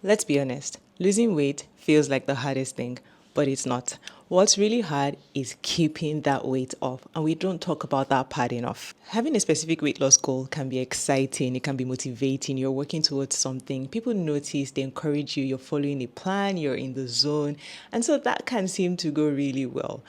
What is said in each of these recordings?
Let's be honest, losing weight feels like the hardest thing, but it's not. What's really hard is keeping that weight off, and we don't talk about that part enough. Having a specific weight loss goal can be exciting, it can be motivating, you're working towards something. People notice, they encourage you, you're following a plan, you're in the zone, and so that can seem to go really well.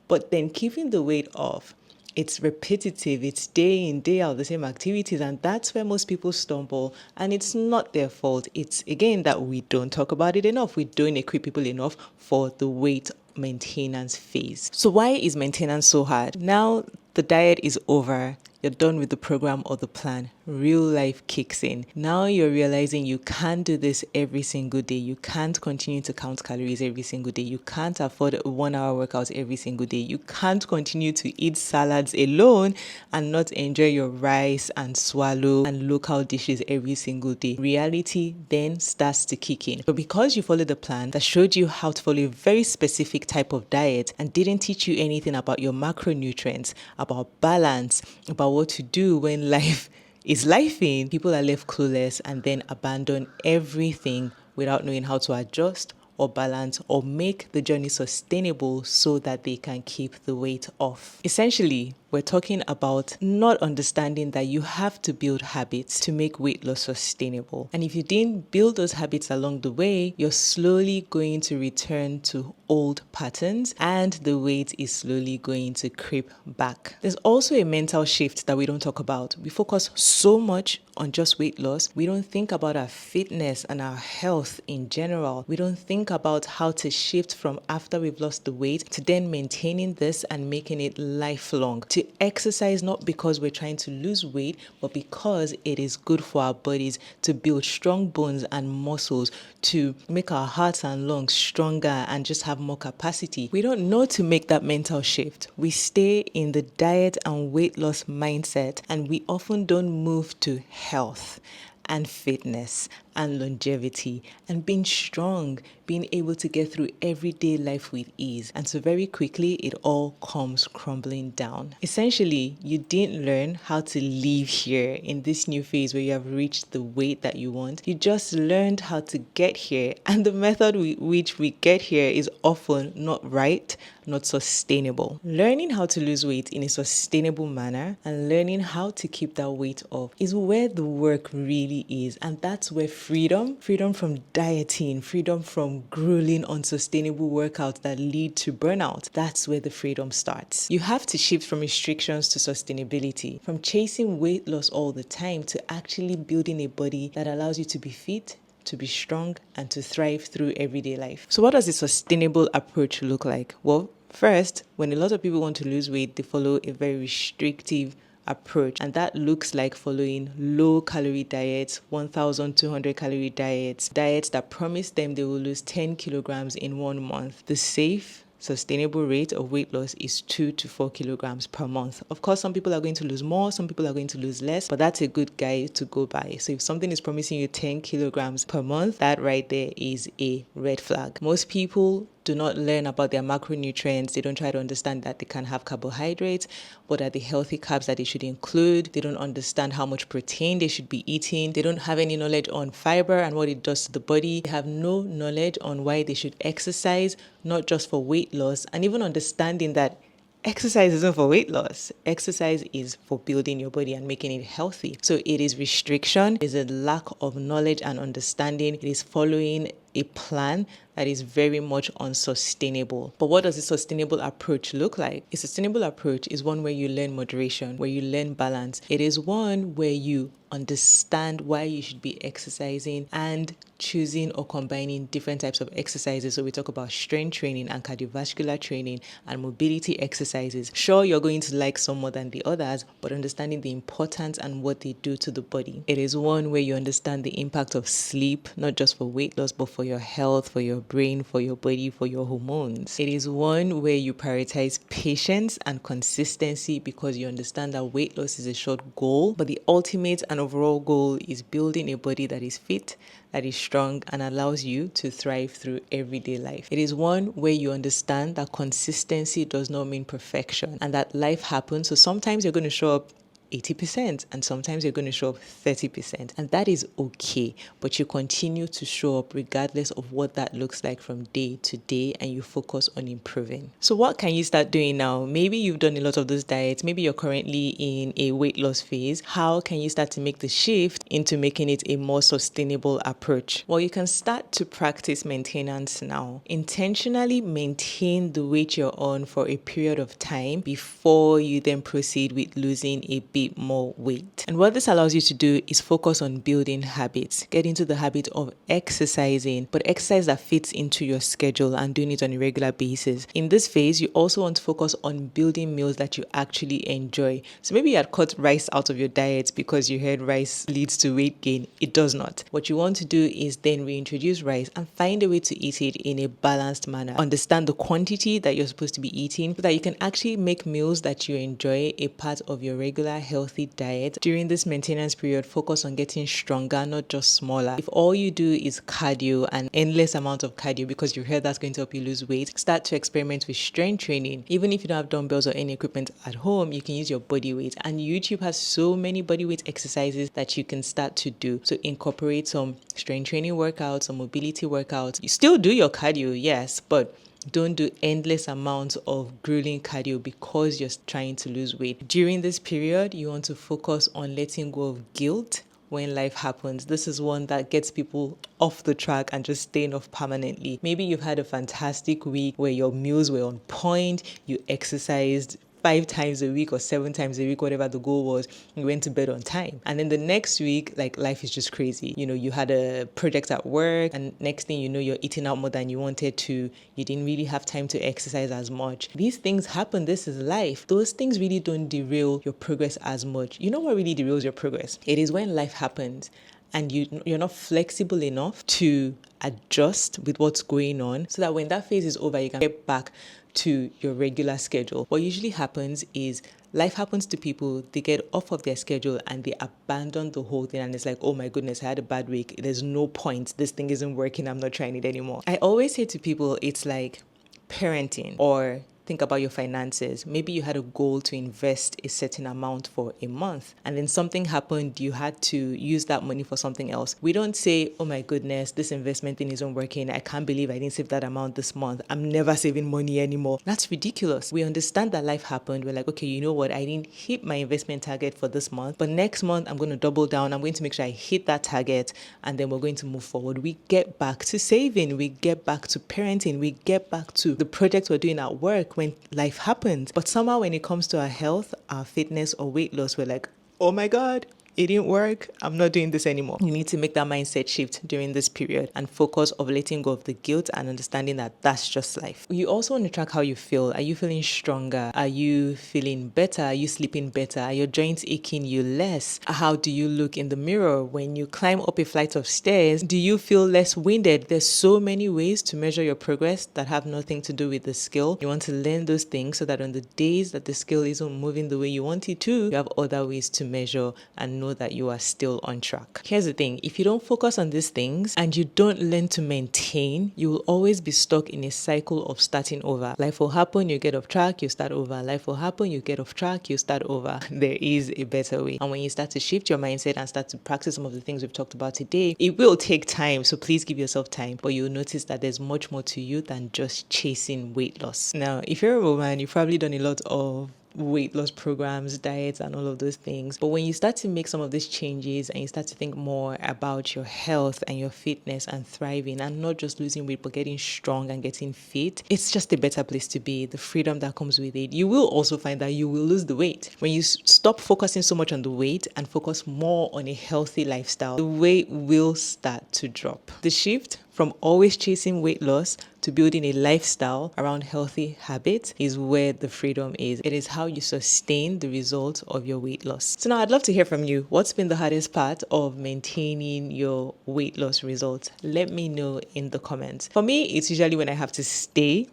But then keeping the weight off, it's repetitive, it's day in, day out, the same activities, and that's where most people stumble. And it's not their fault. It's again that we don't talk about it enough. We don't equip people enough for the weight maintenance phase. So, why is maintenance so hard? Now the diet is over, you're done with the program or the plan, real life kicks in. Now you're realizing you can't do this every single day. You can't continue to count calories every single day. You can't afford a 1 hour workout every single day. You can't continue to eat salads alone and not enjoy your rice and swallow and local dishes every single day. Reality then starts to kick in. But because you followed the plan that showed you how to follow a very specific type of diet and didn't teach you anything about your macronutrients, about balance, about what to do when life is lifing, people are left clueless and then abandon everything without knowing how to adjust or balance or make the journey sustainable so that they can keep the weight off. Essentially, we're talking about not understanding that you have to build habits to make weight loss sustainable. And if you didn't build those habits along the way, you're slowly going to return to old patterns and the weight is slowly going to creep back. There's also a mental shift that we don't talk about. We focus so much on just weight loss. We don't think about our fitness and our health in general. We don't think about how to shift from after we've lost the weight to then maintaining this and making it lifelong. To exercise not because we're trying to lose weight, but because it is good for our bodies to build strong bones and muscles, to make our hearts and lungs stronger and just have more capacity. We don't know to make that mental shift. We stay in the diet and weight loss mindset, and we often don't move to health and fitness and longevity and being strong, being able to get through everyday life with ease. And so very quickly, it all comes crumbling down. Essentially, you didn't learn how to live here in this new phase where you have reached the weight that you want. You just learned how to get here. And the method with which we get here is often not right, not sustainable. Learning how to lose weight in a sustainable manner and learning how to keep that weight off is where the work really is. And that's where freedom from dieting, freedom from grueling, unsustainable workouts that lead to burnout, that's where the freedom starts. You have to shift from restrictions to sustainability, from chasing weight loss all the time to actually building a body that allows you to be fit, to be strong, and to thrive through everyday life. So what does a sustainable approach look like? Well, first, when a lot of people want to lose weight, they follow a very restrictive approach, and that looks like following low calorie diets, 1,200 calorie diets that promise them they will lose 10 kilograms in 1 month. The safe sustainable rate of weight loss is 2 to 4 kilograms per month. Of course, some people are going to lose more, some people are going to lose less, but that's a good guide to go by. So if something is promising you 10 kilograms per month, that right there is a red flag. Most people do not learn about their macronutrients. They don't try to understand that they can have carbohydrates, what are the healthy carbs that they should include. They don't understand how much protein they should be eating. They don't have any knowledge on fiber and what it does to the body. They have no knowledge on why they should exercise, not just for weight loss, and even understanding that exercise isn't for weight loss. Exercise is for building your body and making it healthy. So it is restriction, it is a lack of knowledge and understanding. It is following a plan that is very much unsustainable. But what does a sustainable approach look like? A sustainable approach is one where you learn moderation, where you learn balance. It is one where you understand why you should be exercising and choosing or combining different types of exercises. So we talk about strength training and cardiovascular training and mobility exercises. Sure, you're going to like some more than the others, but understanding the importance and what they do to the body. It is one where you understand the impact of sleep, not just for weight loss, but for your health, for your brain, for your body, for your hormones. It is one where you prioritize patience and consistency because you understand that weight loss is a short goal, but the ultimate and overall goal is building a body that is fit, that is strong, and allows you to thrive through everyday life. It is one where you understand that consistency does not mean perfection and that life happens. So sometimes you're going to show up 80%, and sometimes you're going to show up 30%, and that is okay. But you continue to show up regardless of what that looks like from day to day, and you focus on improving. So what can you start doing now? Maybe you've done a lot of those diets, maybe you're currently in a weight loss phase. How can you start to make the shift into making it a more sustainable approach? Well, you can start to practice maintenance now. Intentionally maintain the weight you're on for a period of time before you then proceed with losing a bit more weight. And what this allows you to do is focus on building habits. Get into the habit of exercising, but exercise that fits into your schedule and doing it on a regular basis. In this phase, you also want to focus on building meals that you actually enjoy. So maybe you had cut rice out of your diet because you heard rice leads to weight gain. It does not. What you want to do is then reintroduce rice and find a way to eat it in a balanced manner. Understand the quantity that you're supposed to be eating so that you can actually make meals that you enjoy a part of your regular healthy diet. During this maintenance period, focus on getting stronger, not just smaller. If all you do is cardio and endless amount of cardio because you heard that's going to help you lose weight, start to experiment with strength training. Even if you don't have dumbbells or any equipment at home, you can use your body weight. And YouTube has so many body weight exercises that you can start to do. So incorporate some strength training workouts, some mobility workouts. You still do your cardio, yes, but don't do endless amounts of grueling cardio because you're trying to lose weight. During this period, you want to focus on letting go of guilt when life happens. This is one that gets people off the track and just staying off permanently. Maybe you've had a fantastic week where your meals were on point, you exercised 5 times a week or 7 times a week, whatever the goal was, you went to bed on time. And then the next week, like, life is just crazy. You know, you had a project at work and next thing you know, you're eating out more than you wanted to. You didn't really have time to exercise as much. These things happen. This is life. Those things really don't derail your progress as much. You know what really derails your progress? It is when life happens and you're not flexible enough to adjust with what's going on so that when that phase is over, you can get back to your regular schedule. What usually happens is life happens to people, they get off of their schedule and they abandon the whole thing, and it's like, oh my goodness, I had a bad week. There's no point. This thing isn't working. I'm not trying it anymore. I always say to people, it's like parenting, or think about your finances. Maybe you had a goal to invest a certain amount for a month and then something happened, you had to use that money for something else. We don't say, oh my goodness, this investment thing isn't working. I can't believe I didn't save that amount this month. I'm never saving money anymore. That's ridiculous. We understand that life happened. We're like, okay, you know what? I didn't hit my investment target for this month, but next month I'm going to double down. I'm going to make sure I hit that target and then we're going to move forward. We get back to saving. We get back to parenting. We get back to the projects we're doing at work when life happens. But somehow when it comes to our health, our fitness or weight loss, we're like, oh my God, it didn't work. I'm not doing this anymore. You need to make that mindset shift during this period and focus of letting go of the guilt and understanding that that's just life. You also want to track how you feel. Are you feeling stronger? Are you feeling better? Are you sleeping better? Are your joints aching you less? How do you look in the mirror when you climb up a flight of stairs? Do you feel less winded? There's so many ways to measure your progress that have nothing to do with the skill. You want to learn those things so that on the days that the skill isn't moving the way you want it to, you have other ways to measure and know that you are still on track. Here's the thing, if you don't focus on these things and you don't learn to maintain, you will always be stuck in a cycle of starting over. Life will happen, you get off track, you start over. Life will happen, you get off track, you start over. There is a better way. And when you start to shift your mindset and start to practice some of the things we've talked about today, it will take time, so please give yourself time, but you'll notice that there's much more to you than just chasing weight loss. Now, if you're a woman, you've probably done a lot of weight loss programs, diets, and all of those things. But when you start to make some of these changes and you start to think more about your health and your fitness and thriving and not just losing weight, but getting strong and getting fit, it's just a better place to be. The freedom that comes with it. You will also find that you will lose the weight. When you stop focusing so much on the weight and focus more on a healthy lifestyle, the weight will start to drop. The shift from always chasing weight loss to building a lifestyle around healthy habits is where the freedom is. It is how you sustain the results of your weight loss. So now I'd love to hear from you. What's been the hardest part of maintaining your weight loss results? Let me know in the comments. For me, it's usually when I have to stay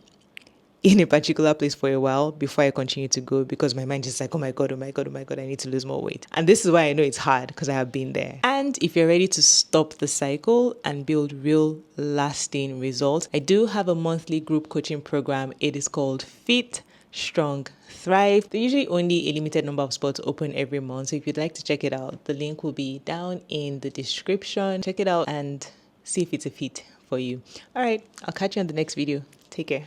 in a particular place for a while before I continue to go, because my mind is like, oh my God, I need to lose more weight. And this is why I know it's hard, because I have been there. And if you're ready to stop the cycle and build real lasting results, I do have a monthly group coaching program. It is called Fit strong, thrive. There's usually only a limited number of spots open every month. So if you'd like to check it out, the link will be down in the description. Check it out and see if it's a fit for you. All right, I'll catch you on the next video. Take care.